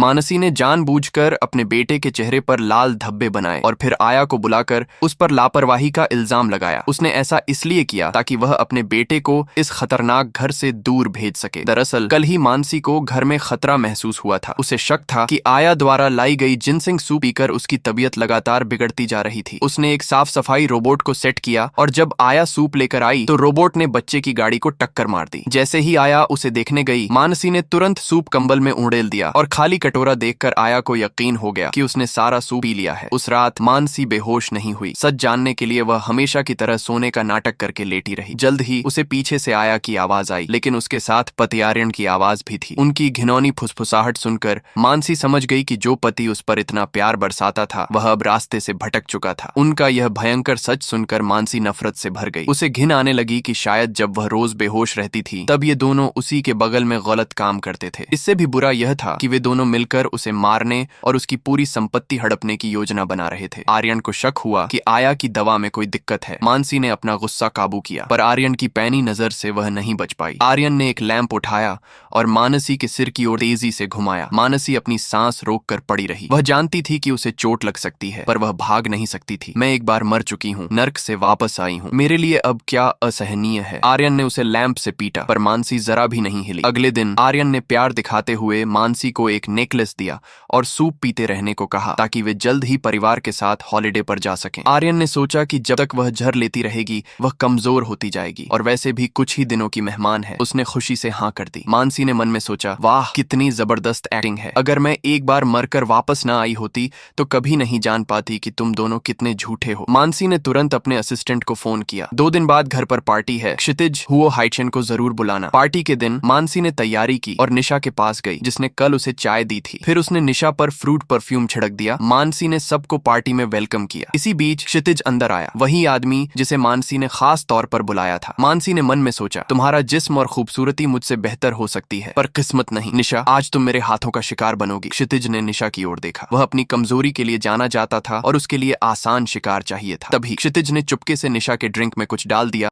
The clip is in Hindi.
मानसी ने जानबूझकर अपने बेटे के चेहरे पर लाल धब्बे बनाए और फिर आया को बुलाकर उस पर लापरवाही का इल्जाम लगाया। उसने ऐसा इसलिए किया ताकि वह अपने बेटे को इस खतरनाक घर से दूर भेज सके। दरअसल कल ही मानसी को घर में खतरा महसूस हुआ था। उसे शक था कि आया द्वारा लाई गई जिनसिंग सूप पीकर उसकी तबीयत लगातार बिगड़ती जा रही थी। उसने एक साफ सफाई रोबोट को सेट किया और जब आया सूप लेकर आई तो रोबोट ने बच्चे की गाड़ी को टक्कर मार दी। जैसे ही आया उसे देखने गई, मानसी ने तुरंत सूप कंबल में उड़ेल दिया और खाली कटोरा देखकर आया को यकीन हो गया कि उसने सारा सूप पी लिया है। उस रात मानसी बेहोश नहीं हुई। सच जानने के लिए वह हमेशा की तरह सोने का नाटक करके लेटी रही। जल्द ही उसे पीछे से आया की आवाज आई, लेकिन उसके साथ पति आर्यन की आवाज भी थी। उनकी घिनौनी फुसफुसाहट सुनकर मानसी समझ गई कि जो पति उस पर इतना प्यार बरसाता था वह अब रास्ते से भटक चुका था। उनका यह भयंकर सच सुनकर मानसी नफरत से भर गई। उसे घिन आने लगी कि शायद जब वह रोज बेहोश रहती थी तब ये दोनों उसी के बगल में गलत काम करते थे। इससे भी बुरा यह था कि वे दोनों मिलकर उसे मारने और उसकी पूरी संपत्ति हड़पने की योजना बना रहे थे। आर्यन को शक हुआ कि आया की दवा में कोई दिक्कत है। मानसी ने अपना गुस्सा काबू किया, पर आर्यन की पैनी नजर से वह नहीं बच पाई। आर्यन ने एक लैंप उठाया और मानसी के सिर की ओर तेजी से घुमाया। मानसी अपनी सांस रोककर पड़ी रही। वह जानती थी कि उसे चोट लग सकती है, पर वह भाग नहीं सकती थी। मैं एक बार मर चुकी हूँ, नर्क से वापस आई हूँ, मेरे लिए अब क्या असहनीय है। आर्यन ने उसे लैंप से पीटा, पर मानसी जरा भी नहीं हिली। अगले दिन आर्यन ने प्यार दिखाते हुए मानसी को एक नेकलेस दिया और सूप पीते रहने को कहा ताकि वे जल्द ही परिवार के साथ हॉलिडे पर जा सकें। आर्यन ने सोचा कि जब तक वह झर लेती रहेगी वह कमजोर होती जाएगी और वैसे भी कुछ ही दिनों की मेहमान है। उसने खुशी से हाँ कर दी। मानसी ने मन में सोचा, वाह कितनी जबरदस्त एक्टिंग है। अगर मैं एक बार मरकर वापस ना आई होती तो कभी नहीं जान पाती कि तुम दोनों कितने झूठे हो। मानसी ने तुरंत अपने असिस्टेंट को फोन किया। 2 दिन बाद घर पर पार्टी है, क्षितिज हुओ हाइचेन को जरूर बुलाना। पार्टी के दिन मानसी ने तैयारी की और निशा के पास गई जिसने कल उसे चाय दी थी। फिर उसने निशा पर फ्रूट परफ्यूम छिड़क दिया। मानसी ने सबको पार्टी में वेलकम किया। इसी बीच क्षितिज अंदर आया, वही आदमी जिसे मानसी ने खास तौर पर बुलाया था। मानसी ने मन में सोचा, तुम्हारा जिस्म और खूबसूरती मुझसे बेहतर हो सकती है, पर किस्मत नहीं। निशा, आज तुम मेरे हाथों का शिकार बनोगी। क्षितिज ने निशा की ओर देखा। वह अपनी कमजोरी के लिए जाना जाता था और उसके लिए आसान शिकार चाहिए था। तभी क्षितिज ने चुपके से निशा के ड्रिंक में कुछ डाल दिया